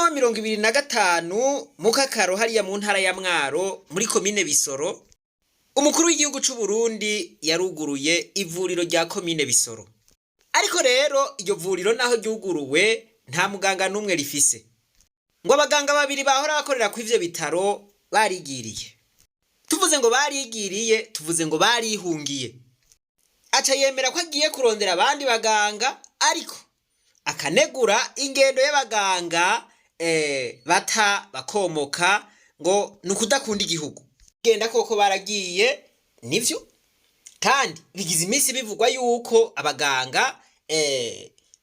wa 25 Mukakaro hariya mu ntara ya Mwaro muri komine Bisoro, umukuru w'igihugu c'u Burundi yaruguruye ivuriro rya komine Bisoro. Ariko rero iryo vuriro naho ryuguruwe nta muganga numwe rifise. Ngo abaganga babiri bahora bakorera ku ivyo bitaro barigiriye. Tuvuze ngo barigiriye, tuvuze ngo barihungiye. Aca yemera ko agiye kurondera abandi baganga, ariko akanegura ingendo y'abaganga bata bakomoka ngo nukudakunda igihugu. Genda koko baragiye nivyo, kandi bigize imisi bivugwa yuko abaganga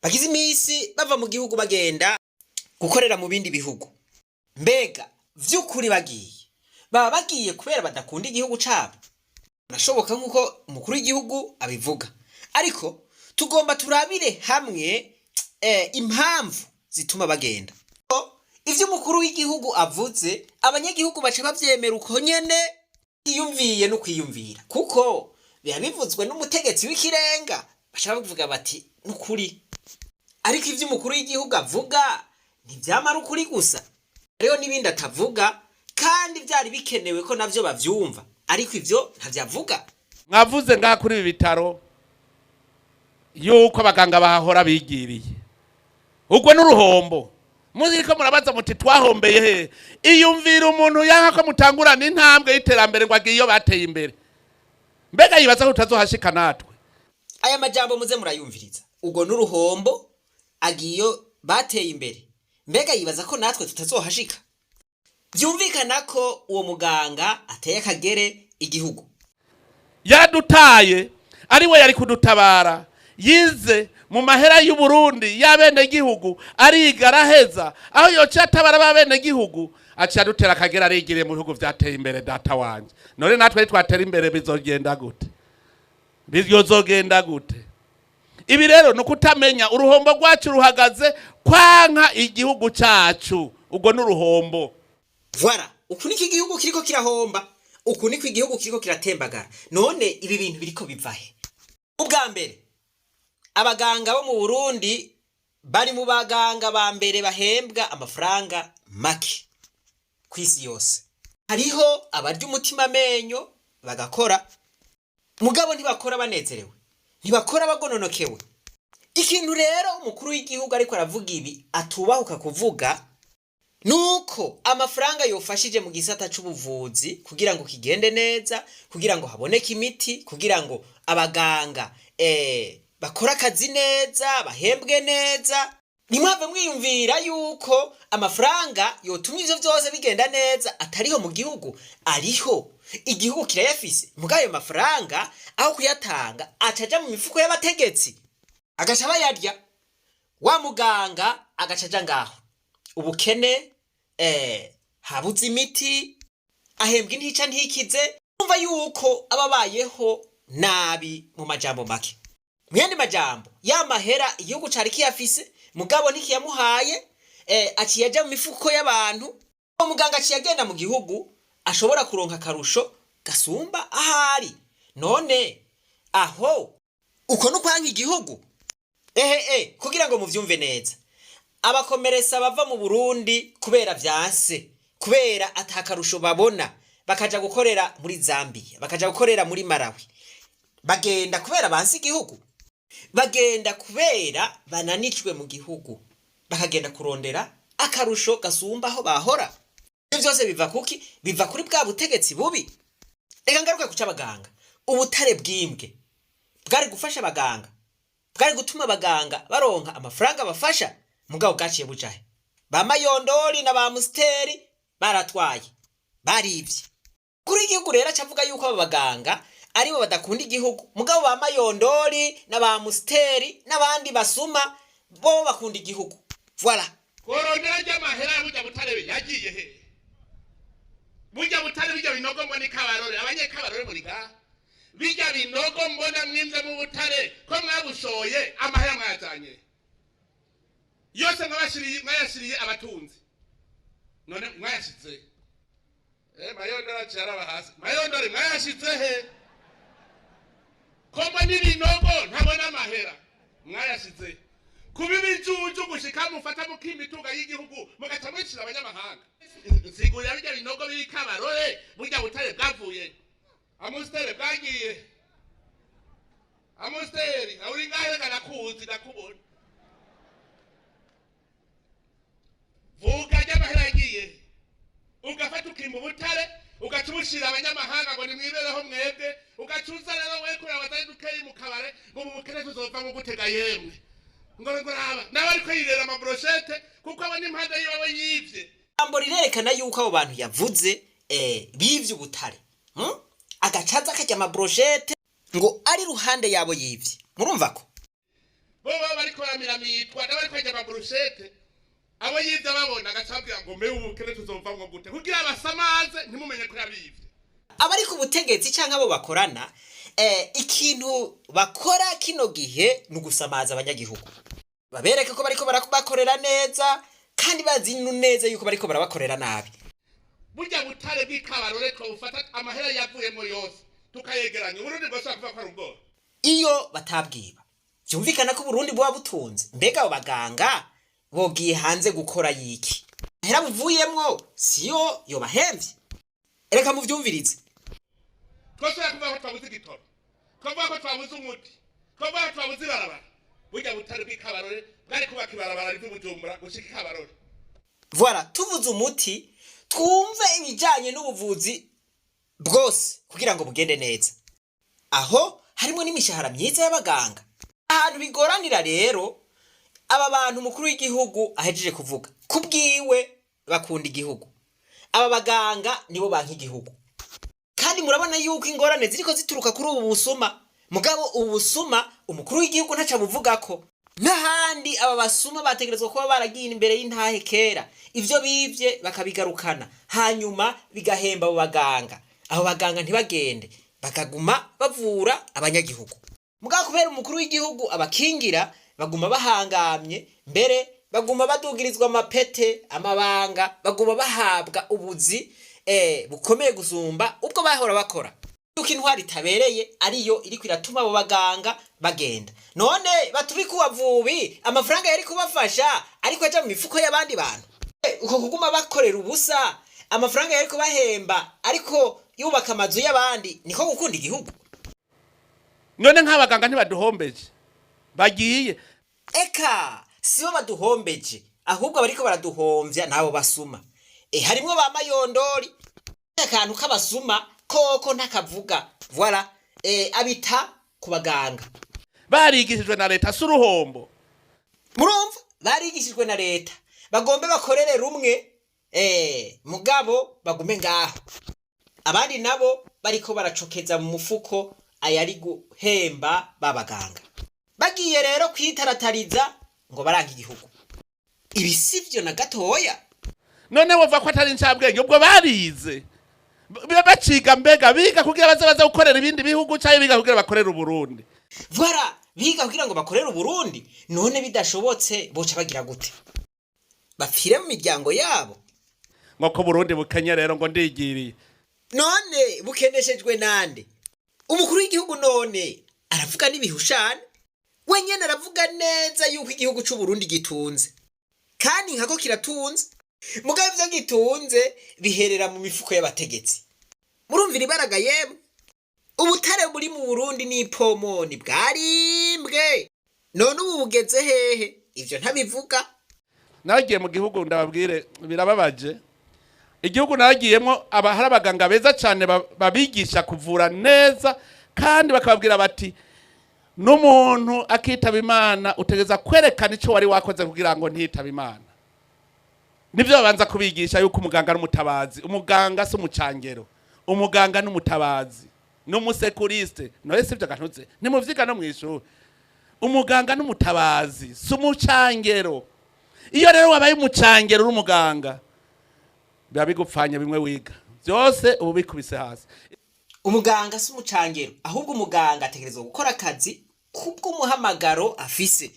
bagize imisi bava mu gihugu bagenda gukorera mu bindi bihugu. Mbega vy'ukuri baba bagiye kubera badakunda igihugu cabo? Nashoboka nkuko umukuru w'igihugu abivuga, ariko tugomba turabire hamwe impamvu zituma bagenda. Ivyo umukuru w'igihugu avuze abanyagihugu baca bavyemera uko nyene yiyumviye no kwiyumvira, kuko biba bivuzwe n'umutegetsi w'ikirenga baca bavuga bati n'ukuri. Ariko ivyo umukuru w'igihugu avuga ntivyamara ukuri gusa, rero n'ibindi atavuga kandi vyari bikenewe ko navyo bavyumva, ariko ivyo ntavyavuga. Mwavuze ngaha kuri ibi bitaro yuko abaganga bahahora bigiriye, ubwo n'uruhombo muziko murabaza muti twahombeye he? Iyumvira umuntu yanka ko mutangurana intambwe y'iterambere ngo agiye bateye imbere, mbega yibaza ko tutazohashika natwe. Aya majambo muze murayumviriza, ubwo n'uruhombo agiyo bateye imbere, mbega yibaza ko natwe tutazohashika? Byumvikana ko uwo muganga ateye akagere igihugu. Yaradutaye ari we yari kudutabara, yize mu mahera y'u Burundi y'abene gihugu, ariga araheza, aho yoca atabara babene gihugu aca dutera akagera arigiriye mu bihugu vyateye imbere. Data wanje, none natwe twatera imbere bizogenda gute? Bizogenda gute? Ibi rero no kutamenya uruhombo rwacu ruhagaze kwanka igihugu cacu, ubwo n'uruhombo. Voilà, uku niko igihugu kiriko kirahomba, uku niko igihugu kiriko kiratembagara. None ibi bintu biriko bivahe? Ubwa mbere abaganga bo mu Burundi bari mu baganga ba mbere bahembwa amafaranga make kwisi yose. Hariho abarya umutima amenyo bagakora, mugabo ntibakora banezerewe, ntibakora bagononokewe. Ikintu rero umukuru w'igihugu ariko aravuga ibi atubahuka kuvuga nuko amafaranga yofashije mu gisata c'ubuvuzi kugira ngo kigende neza, kugira ngo haboneke imiti, kugira ngo abaganga bakora akazi neza, bahembwe neza. Nimwave mwiyumvira yuko amafaranga yotumye ivyo vyose bigenda neza atariho mu gihugu, ariho. Igihugu kirayafise, mugayo mafaranga aho kuyatanga acaja mu mifuko y'abategetsi agaca bayarya, wa muganga agacaja ngaho. Ubukene habuze imiti, ahembwa intica ntikize. Umva yuko ababayeho nabi mu majambo make. Mwende majambo ya mahera igihugu cari kiyafise, mugabo ntikiyamuhaye, aciye aja mu mifuko y'abantu. Uwo muganga aciye agenda mu gihugu ashobora kuronka akarusho gasumba ahari. None aho uko n'ukwanka igihugu. Kugira ngo muvyumve neza, abakomeresa bava mu Burundi kubera vyanse, kubera atakarusho babona, bakaja gukorera muri Zambia, bakaja gukorera muri Malawi, bagenda kubera bansi igihugu, bagenda kubera bananijwe mu gihugu, bakagenda kurondera akarusho gasumba aho bahora. Ibyo byose biva kuki? Biva kuri bwa butegetsi bubi. Reka ngaruke kuca abaganga. Ubutare bwimbwe bwari gufasha abaganga, bwari gutuma abaganga baronka amafaranga bafasha, mugabo bwaciye bujahe. Ba Mayondori na ba Musteri baratwaye, barivye. Kuri igihugu rero acavuga yuko aba baganga aribo badakunda igihugu, mugabo ba Mayondori na ba Musteri n'abandi basuma bo bakunda igihugu. Voilà. Korondera ry'amahera burya butare yagiye he? Burya butare bijya binogo mbona Kabarore, abanyekabarore muri ga bijya binogo mbona mwinze mu butare ko mwabushoye amahera mwazanye yose mwayashiriye abatunzi. None mwayashize Mayondori acara hasi, Mayondori mwayashize he? Koma n'ibinogo ntabona amahera mwayashize kuba ibijuju gushika mufata mukimitunga y'igihugu mugaca mwishira abanyamahanga. Nsigurira bijya binogo biri Kabarore burya butare bwavuye. Amustere bwagiye. Amusteri uri ngahe ganakuzi nakubona. Vuga ry'amahera yagiye. Ugafata ukimba ubutare ugacubushira abanyamahanga ngo nimwibereho mwebwe ugacuza rero we kuri abazari dukeye mu kabare ngo mubukene tuzova mu gutega yemwe. Ngo raba nawe ariko yirera amabrochette kuko aba n'impande yiwe yivye. Jambo rirerekana yuko abo bantu yavuze bivye ubutare. Agacaza kajya amabrochette ngo ari ruhande yabo yivye. Murumva ko? Bo bariko baramiramyitwa n'abariko kajya amabrochette. Abo yivye babona agacabwira ngo mbe ubukene tuzova mu gute kugira abasamaze ntimumenye ko yabivye. Abari ku butegetsi canke abo bakorana ikintu bakora kino gihe nugusamaza abanyagihugu. Babereke ko bariko barabakorera neza kandi bazi neza yuko bariko barabakorera nabi. Burya butare bw'Ikabarore twufata amahera yavuyemo yose tukayegeranya Burundi bwose kuva kwa rugo. Iyo batabwiba byumvikana ko Burundi bwa butunze mbega abo baganga bogiye hanze gukora yiki. Hera buvuyemwo siyo yo bahemvye. Reka muvyumvirize. Twose kuva ko twabuze igitoro. Kuva ko twabuze umuti. Kuva ko twabuze barabara. Burya butare bw'Ikabarore bwari kubaka ibarabara rivu Bujumbura gushika Ikabarore. Voilà, tuvuze umuti twumve ibijanye n'ubuvuzi bwose kugira ngo bugende neza. Aho harimo n'imishahara myiza y'abaganga. Ahantu bigoranira rero aba bantu mukuru w'igihugu ahejeje kuvuga kubwiwe bakunda igihugu. Aba baganga nibo banki igihugu. Kandi murabona yuko ingorane ziriko zituruka kuri ubu busuma. Mugabo ubu busuma umukuru w'igihugu ntaca buvuga ko. N'ahandi aba basuma bategerezwa kuba baragiye imbere y'intahe kera. Ivyo bivye bakabigarukana. Hanyuma bigahemba abo baganga. Abo baganga ntibagende. Bakaguma bavura abanyagihugu. Mugabo kubera umukuru w'igihugu abakingira baguma bahangamye mbere baguma badugirizwa amapete amabanga baguma bahabwa ubuzi bukomeye gusumba ubwo bahora bakora. Yuko intwari tabereye ariyo iri kwiratuma abo baganga bagenda. None batubikuwa vubi amafaranga yari kubafasha ariko aja mu mifuko y'abandi bantu. Uko kuguma bakorera ubusa amafaranga yari kubahemba ariko yubaka amazu y'abandi niko gukunda igihugu. None nk'abaganga ntibaduhombeje bagiye. Eka sibo baduhombeje ahubwo bariko baraduhomvya nabo basuma. Harimwo ba mayondori akantu k'abasuma koko ntakavuga. Voilà, abita ku baganga. Barigishijwe na leta suruhombo. Murumva barigishijwe na leta bagombe bakorere rumwe mugabo bagume ngaho. Abandi nabo bariko baracokeza mu mufuko ayari guhemba babaganga. Bagiye rero kwitaratariza ngo baranga igihugu. Ibi sivyo na gatoya. None wova ko atari ncabwenge ubwo barize. Baciga mbega biga kugira bazabaza gukorera ibindi bihugu cyaye biga kugira bakorera Burundi. Voilà, biga kugira ngo bakorera Burundi. None bidashobotse boca bagira gute? Bapfire mu miryango yabo. Ngoko Burundi bukenya rero ngo ndigiriye. None bukendeshejwe nande? Umukuru w'igihugu none aravuga n'ibihushane. Wenyene aravuga neza yuko igihugu cy'u Burundi gitunze. Kandi nkako kiratunze. Mugabo ivyo gitunze biherera mu mifuko y'abategetsi. Murumvira ibaraga yemwe. Ubutare buri mu Burundi ni pomoni bwarimbwe. None ubu bugeze hehe? Ivyo ntabivuga. Nagiye mu gihugu ndababwire birababaje. Igihugu naragiyemo abahara abaganga beza cyane babigisha kuvura neza kandi bakababwira bati n'umuntu akitaba Imana utegeza kwerekana ico wari wakoze kugira ngo ntitaba Imana. Nivyo babanza kubigisha yuko umuganga n'umutabazi, umuganga si umucangero, umuganga n'umutabazi, n'umusekuriste, no sivyo gantuze, nimuvyiga no mw'ishuri. Umuganga n'umutabazi, si umucangero. Iyo rero wabaye umucangero n'umuganga biba bigupfanya bimwe wiga. Byose ubu bikubise hasi. Umuganga si umucangero, ahubwo umuganga ategerezwa gukora akazi kubwo umuhamagaro afise.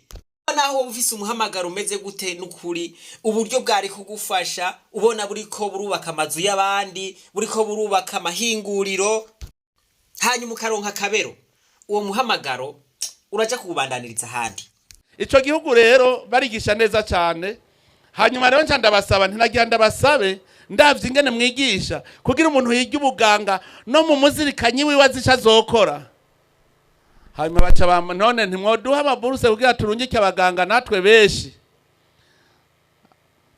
Naho ufise umuhamagaro umeze gute n'ukuri uburyo bwari kugufasha ubona buriko burubaka amazu y'abandi buriko burubaka amahinguriro hanyuma ukaronka kabero uwo muhamagaro uraja kubandaniriza handi. ico gihugu rero barigisha neza cyane. Hanyuma rero nca ndabasaba ntinagira ndabasabe ndavye ingene mwigisha kugira umuntu yiga ubuganga no mu muzirikanyi wiwe azica azokora. Hanyuma baca none ntimwoduha amaburuse kugira turungike abaganga natwe benshi.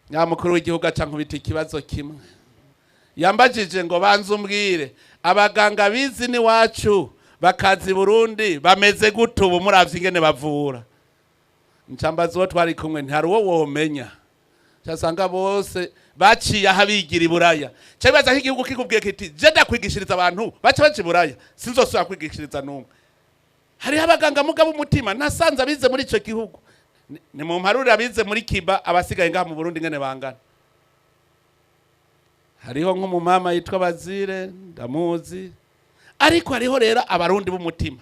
Nyamukuru w'igihugu aca nkubita ikibazo kimwe, yambajije ngo banze umbwire abaganga bizi ni wacu bakazi Burundi bameze gute ubu muravye ingene bavura. Ncambaza uwo twari kumwe ntihari uwo womenya, cyasanga bose baciye ahabigira iburaya. Cyabibaza aho igihugu kikubwiye kiti je ndakwigishiriza abantu baca baca iburaya sinzosubira kwigishiriza numwe. Hari abaganga mugabo umutima nasanze abize muri ico gihugu, ni mu mparure abize muri Kiba abasigaye ngaha mu Burundi ngene bangana. Hariho nk'umumama yitwa Bazire ndamuzi, ariko hariho rero abarundi b'umutima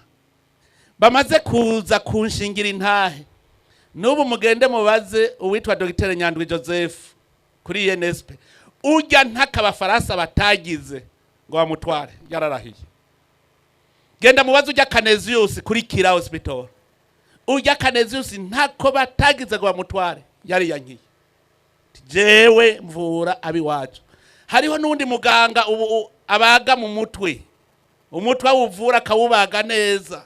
bamaze kuza kunshingira intahe. Nubu mugende mubaze uwitwa Dr. Nyandwi Joseph kuri INSP, urya ntakabafaransa batagize ngo bamutware yararahiye. Genda mubaze urya Canesius kuri Kira Hospital, urya Canesius ntako batagize ngo bamutware yari yankiye. Jewe mvura abi wacu. Hariho nundi muganga ubu abaga mu mutwe, umutwe awuvura akawubaga neza,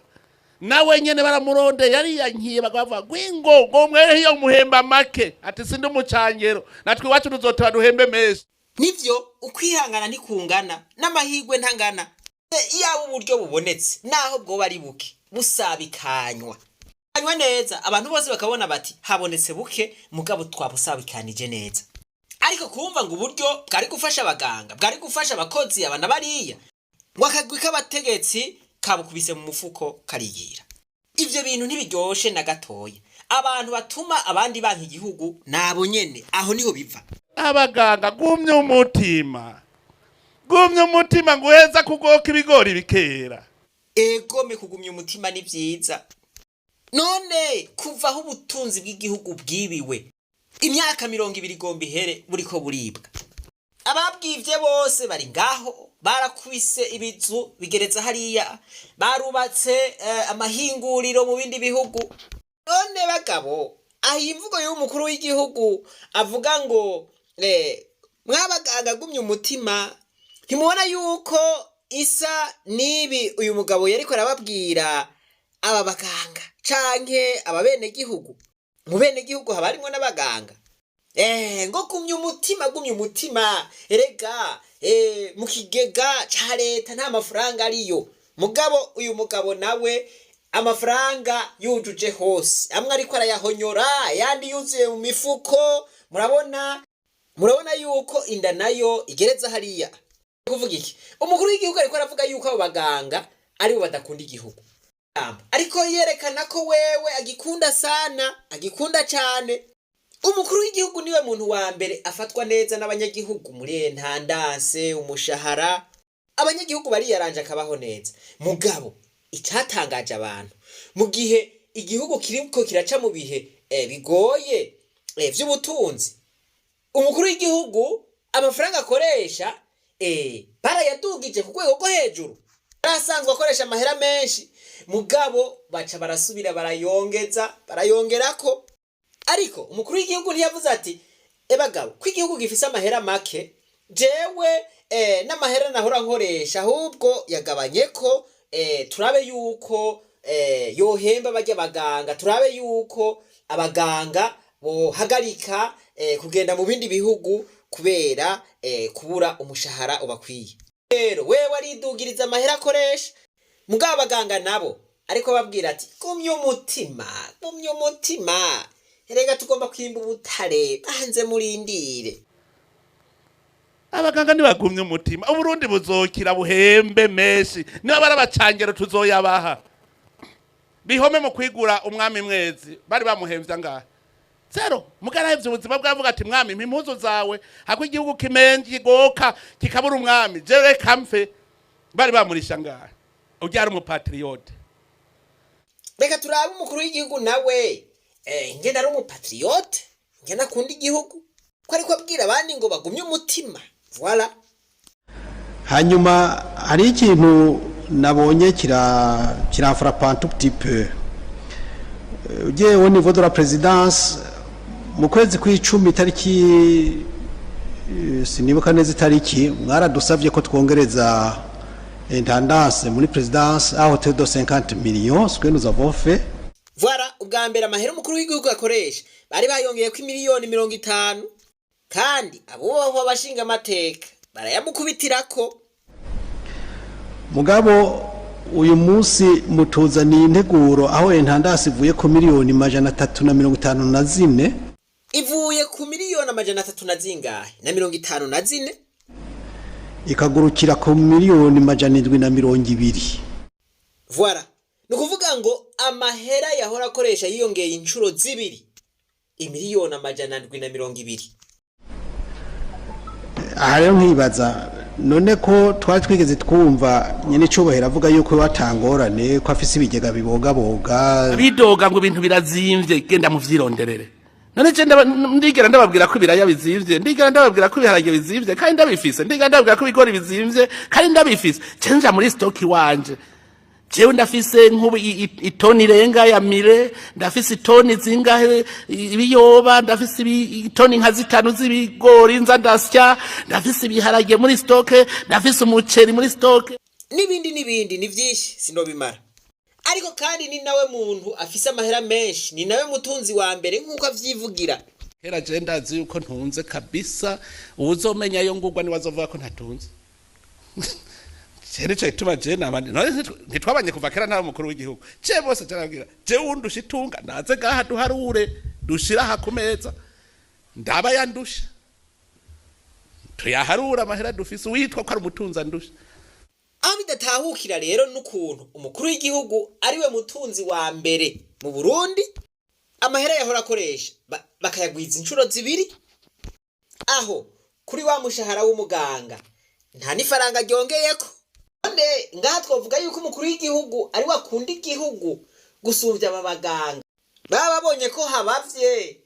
nawe nyene baramuronde yari yankiye bagavuga gwingo ngo mwehe yo muhemba make ati sindi umucangero natwe iwacu tuzotora duhembe menshi. Nivyo ukwihangana ntikungana n'amahigwe ntangana. Iyo uburyo bubonetse naho bwo bari buke busabikanywa neza abantu bose bakabona bati habonetse buke mugabo twabusabikanije neza. Ariko kumva ngo uburyo bwari gufasha abaganga bwari gufasha abakozi abana bariya ngo akagwi k'abategetsi kabukubise mu mufuko karigira. Ivyo bintu ntibiryoshe na gatoya. Abantu batuma abandi banki igihugu nabo nyene aho niho biva. Abaganga gumye umutima nguheza kugoka ibigori bikera. Egome kugumya umutima ni vyiza. None kuvaho ubutunzi bw'igihugu bwibiwe imyaka 200 gombi here buriko buribwa. Ababwivye bose bari ngaho barakubise ibizu bigereza hariya, barubatse amahinguriro mu bindi bihugu. None bagabo aho imvugo y'umukuru w'igihugu avuga ngo mwabaganga gumye umutima, ntimubona yuko isa nibi uyu mugabo yariko arababwira aba baganga canke ababene gihugu. Mu bene gihugu habarimwo n'abaganga. Ngo gumye umutima erega mu kigega ca leta nta mafaranga ariyo. Mugabo uyu mugabo nawe amafaranga yujuje hose, amwe ariko arayahonyora yandi yuzuye mu mifuko. Murabona yuko inda nayo igereza hariya. Kuvuga iki? Umukuru w'igihugu ariko aravuga yuko abo baganga ari bo badakunda igihugu, ariko yerekana ko wewe agikunda sana, agikunda cyane. Umukuru w'igihugu niwe muntu wa mbere afatwa neza n'abanyagihugu muri ntandanse umushahara, abanyagihugu bari yaranje akabaho neza. Mugabo icyatangaje abantu mu gihe igihugu kiriko kiraca mu bihe bigoye vy'ubutunzi, umukuru w'igihugu amafaranga akoresha barayadugije ku rwego rwo hejuru. Arasanzwe akoresha amahera menshi, mugabo baca barasubira barayongerako. Ariko umukuru w'igihugu ntiyavuze ati bagabo ko igihugu gifise amahera make jewe n'amahera nahora nkoresha ahubwo yagabanyeko, turabe yuko yohemba bajya abaganga, turabe yuko abaganga bohagarika kugenda mu bindi bihugu kubera kubura umushahara ubakwiye. Rero wewe aridugiriza amahera akoresha, mugabo abaganga nabo ariko babwira ati gumye umutima erega tugomba kwimba ubutare banze murindire. Abaganga ntibagumye umutima, Uburundi buzokira buhembe menshi, niba barabacangero tuzoyabaha. Bihome mu kwigura umwami mwezi bari bamuhemvya ngaha zero. Mugarahevye ubuzima bwavuga ati mwami impuzu zawe hako igihugu kimenje goka kikabura umwami jewe kamfe, bari bamurisha ngaha. Uryari umupatriote. Reka turabe umukuru w'igihugu nawe ngenda ari umupatriote, ngenda akunda igihugu ko ariko abwira abandi ngo bagumye umutima. Voilà. Hanyuma hari ikintu nabonye kirafrappa un tout petit peu. ugiye au niveau de la présidence mu kwezi kw'icumi tariki sinibuka neza itariki mwaradusavye ko twongereza intendance muri présidence à hauteur de 50 millions, ce que nous avons fait. Voilà, ubwa mbere amahera umukuru w'igihugu akoresha bari bayongeye ko miliyoni 50 kandi abo abashinga amateka barayamukubitirako. Mugabo uyu munsi mutuzaniye integuro aho intendance ivuye ku miliyoni 354 ivuye ku miliyoni 300 na 54 ikagurukira ku miliyoni 720. Voilà, nukuvuga ngo amahera yahora akoresha yiyongeye inshuro zibiri imiliyoni 720. Aha rero nkibaza none ko twari twigeze twumva nyene cubahera avuga yuko batangorane ko afise ibigega bibogaboga bidoga ngo ibintu birazimvye genda mu vyironderere. None je ndigera ndababwira ko ibiraya bizimvye, ndigera ndababwira ko ibiharage bizimvye kandi ndabifise, ndigera ndababwira ko ibigori bizimvye kandi ndabifise. Cenja muri stock wanje. Jewe ndafise nk'ubu itoni irenga ya mire, ndafise itoni zingahe ibiyoba, ndafise itoni nka 5 z'ibigori nza ndasya, ndafise ibiharage muri stock, ndafise umuceri muri stock. Nibindi ni vyinshi sinobimara. Ariko kandi ni nawe muntu afise amahera menshi, ni nawe mutunzi wa mbere nkuko avyivugira. Hera je ndazi yuko ntunze kabisa, uzomenya yo ngurwa ni wazovuga ko ntatunze. Chere tuma je namani ntitwabanye kuva kera nta mukuru w'igihugu. Je bose cyarabwira, je undusha itunga naze gaha duharure dushira ha kumeza. Ndaba yandusha. Tuyaharura amahera dufise witwa ko ari umutunza ndusha. Aho bidatahukira rero n'ukuntu umukuru w'igihugu ariwe mutunzi wa mbere mu Burundi, amahera yahora akoresha bakayagwiza inshuro zibiri, aho kuri wa mushahara w'umuganga nta nifaranga ryongeyeko. None ngaha twovuga yuko umukuru w'igihugu ari wakunda igihugu gusumvya aba baganga baba babonye ko habavye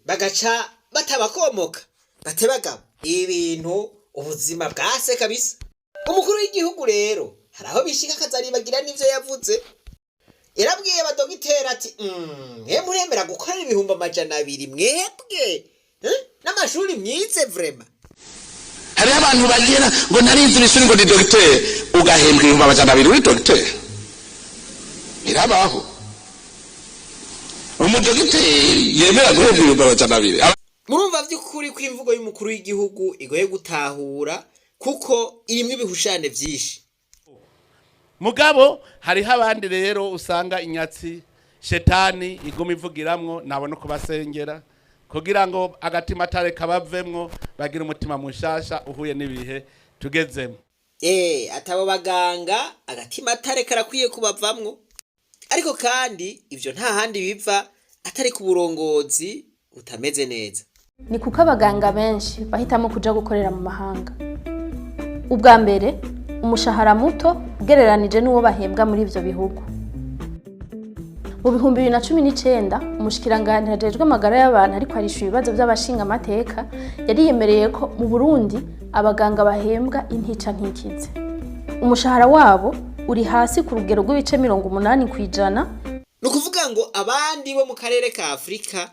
bagaca batabakomoka batebagabo ibintu ubuzima bwase kabisa. Umukuru w'igihugu rero haraho bishika kazaribagira n'ivyo yavuze. Yarabwiye abadogiteri ati mwe muremera gukorera ibihumbi 200 mwebwe n'amashuri myize vraiment. Hari abantu bagira ngo narinzi n'ishuri ngo ndi docteur ugahembwa ibihumbi 200 uri docteur. Birabaho. Umudogiteri yemera guhembwa ibihumbi 200. Murumva vy'ukuri ko imvugo y'umukuru w'igihugu igoye gutahura kuko irimwe ibihushane vyinshi. Mugabo hariho abandi rero usanga inyatsi shetani iguma ivugiramwo nabone kubasengera kugira ngo agatima tare kabavemwo bagira umutima mushasha uhuye n'ibihe tugezemo. Atabo baganga agatima tare karakwiye kubavamwo. Ariko kandi ivyo nta handi biva atari ku burongozi utameze neza. Ni kuko abaganga benshi bahitamo kuja gukorera mu mahanga. Ubwa mbere umushahara muto ugereranije n'uwo bahembwa muri ivyo bihugu. Mu 2019 umushikiranganje hajejwe amagara y'abantu ariko arishuye ibibazo by'abashinga amateka yariyemereye ko mu Burundi abaganga bahembwa intica ntikize. Umushahara wabo uri hasi ku rugero rw'ibice 80%. Nukuvuga ngo abandi bo mu karere ka Afrika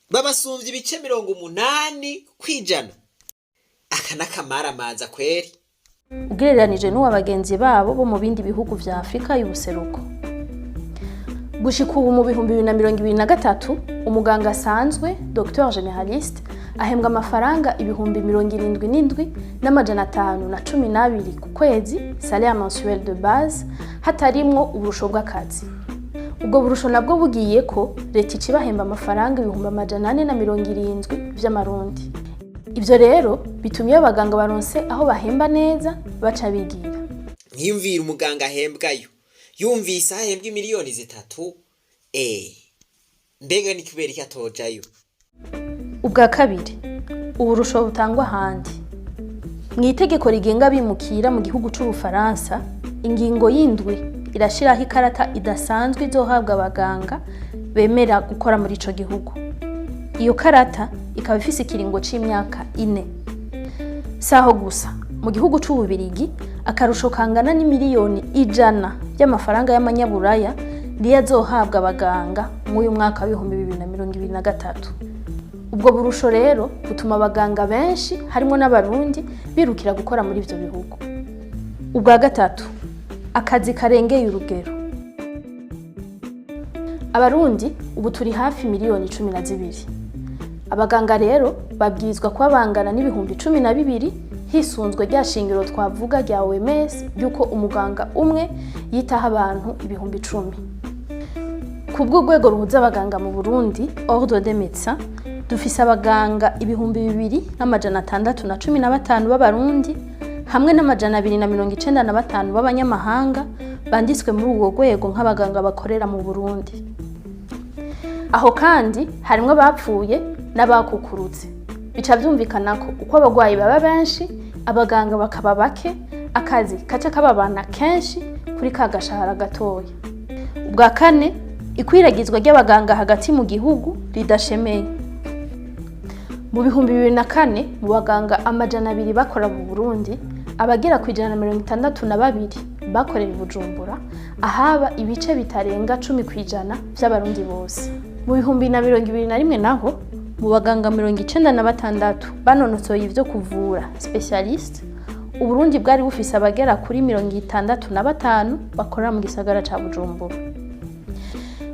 babasumvye ibice 80%. Akana kamara maza kweri. Ugereranije n'uwa bagenzi babo bo mu bindi bihugu vya Afrika y'ubuseruko. Gushika ubu mu 2023 umuganga asanzwe Dr Generaliste ahembwa amafaranga ibihumbi 77 n'amajana512 ku kwezi, salaire mensuelle de base, hatarimwo uburusho bw'akazi. Ubwo burusho nabwo bugiye ko leta icibahemba amafaranga ibihumbi 470 vy'amarundi. Ivyo rero bitumye abaganga baronse aho bahemba neza baca bigira. Nkiyumvira umuganga ahembwayo yumvise ahembwa miliyoni 3. Mbega ni kubera iki atojayo? Ubwa kabiri uburusho butangwa handi. Mwitegeko rigenga bimukira mu gihugu c'u Bufaransa, ingingo y'indwi irashiraho ikarata idasanzwe izohabwa abaganga bemera gukora muri ico gihugu. Iyo karata ikaba ifise ikiringo c'imyaka 4. Saho gusa mu gihugu c'u Bubiligi akarusho kangana ni miliyoni 100 y'amafaranga y'amanyaburaya niyo azohabwa abaganga mw'uyu mwaka w'ibihumbi 2023. Ubwo burusho rero butuma abaganga benshi harimo n'abarundi birukira gukora muri ivyo bihugu. Ubwa gatatu, akazi karengeye urugero. Abarundi ubu turi hafi miliyoni 12. Abaganga rero babwirizwa kuba bangana n'ibihumbi 12 hisunzwe rya shingiro twavuga rya OMS yuko umuganga umwe yitaho abantu ibihumbi 10. Kubw'urwego ruhuza abaganga mu Burundi, Ordre des Médecins, dufise abaganga ibihumbi 2615 b'abarundi hamwe n'amajana 295 b'abanyamahanga banditswe muri uwo rwego nk'abaganga bakorera mu Burundi. Aho kandi harimwo bapfuye n'abakukurutse. Bica vyumvikana ko uko abagwayi baba benshi, abaganga bakaba bake, akazi kaca kababana kenshi kuri ka gashahara gatoya. Ubwa kane, ikwiragizwa ry'abaganga hagati mu gihugu ridashemeye. Mu bihumbi 2004 mu baganga amajana 200 bakora mu Burundi, abagera ku 162 bakorera i Bujumbura, ahaba ibice bitarenga 10% vy'abarundi bose. Mu bihumbi 2021 naho mu baganga 96 banonosoye ivyo kuvura specialist, Uburundi bwari bufise abagera kuri 65 bakorera mu gisagara ca Bujumbura.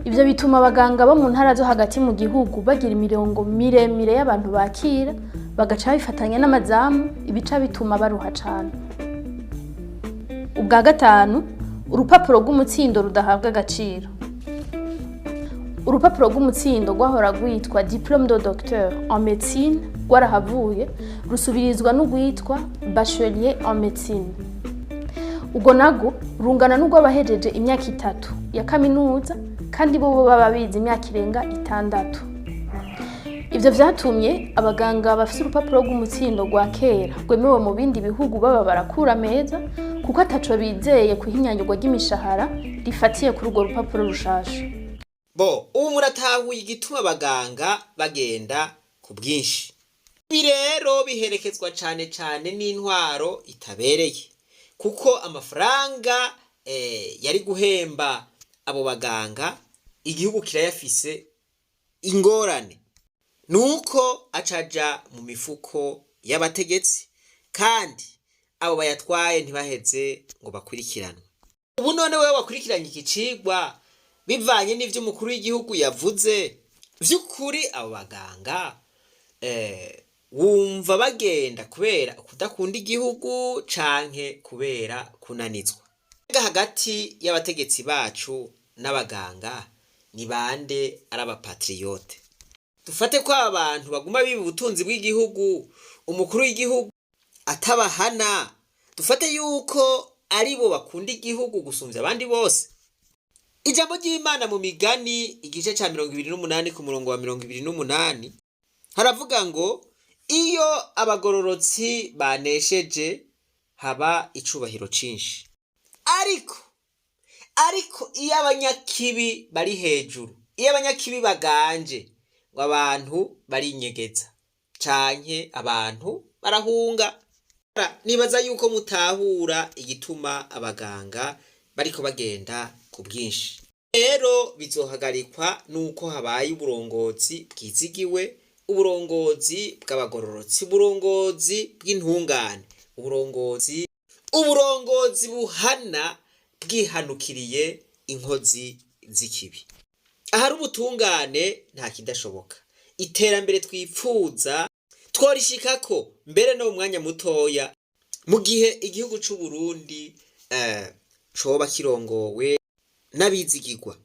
Ivyo bituma abaganga bo mu ntara zo hagati mu gihugu bagira imirongo miremire y'abantu bakira, bagaca bifatanya n'amazamu, ibica bituma baruha cane. Ubwa gatanu, urupapuro rw'umutsindo rudahabwa agaciro. Urupapuro rw'umutsindo rwahora rwitwa Diplôme de Docteur en Médecine rwarahavuye rusubirizwa n'urwitwa Bachelier en Médecine. Ubwo nago rungana n'urw'abahejeje imyaka 3 ya kaminuza kandi bo baba bize imyaka irenga 6. Ivyo vyatumye abaganga bafise urupapuro rw'umutsindo rwa kera rwemewe mu bindi bihugu baba barakura meza kuko ataco bizeye kuhinyanyurwa ry'imishahara rifatiye kuri urwo rupapuro rushasha. Ubu muratahuye igituma abaganga bagenda ku bwinshi. Ibi rero biherekezwa cane n'intwaro itabereye. Kuko amafaranga yari guhemba abo baganga igihugu kirayafise ingorane. Nuko acaja mu mifuko y'abategetsi kandi abo bayatwaye ntibaheze ngo bakurikirane. Ubu none wewe wakurikiranye iki cigwa bivanye n'ivyo umukuru w'igihugu yavuze, vy'ukuri abo baganga wumva bagenda kubera kudakunda igihugu canke kubera kunanizwa? Hagati y'abategetsi bacu n'abaganga ni bande ari abapatriote? Dufate ko abantu baguma biba ubutunzi bw'igihugu, umukuru w'igihugu atabahana, dufate yuko ari bo bakunda igihugu gusumvya abandi bose. Ijambo ry'Imana mu Migani igice ca 28 ku murongo wa 28 haravuga ngo iyo abagororotsi banesheje haba icubahiro cinshi. Ariko iyo abanyakibi bari hejuru, iyo abanyakibi baganje, ngo abantu barinyegeza canke abantu barahunga. Nibaza yuko mutahura igituma abaganga bariko bagenda ku bwinshi. Rero bizohagarikwa nuko habaye uburongozi bwizigiwe, uburongozi bw'abagororotsi, uburongozi bw'intungane, uburongozi buhana bwihanukiriye inkozi z'ikibi. Ahari ubutungane nta kidashoboka. Iterambere twipfuza tworishikako mbere no mu mwanya mutoya, mu gihe igihugu c'u Burundi coba kirongowe n'abizigirwa.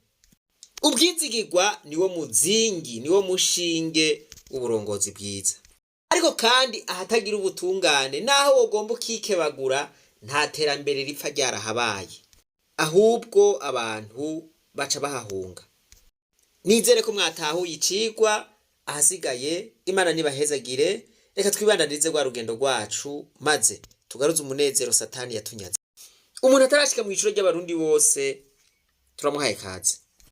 Ubwizigirwa niwo muzingi, niwo mushinge w'uburongozi bwiza. Ariko kandi ahatagira ubutungane naho wogomba ukikebagura, nta terambere ripfa ryarahabaye, ahubwo abantu baca bahahunga. Nizere ko mwatahuye icigwa. Ahasigaye Imana nibahezagire, reka twibandanize rwa rugendo rwacu maze tugaruze umunezero Satani yatunyaze. Umuntu atarashika mu icuro ry'abarundi bose turamuhaye kaze.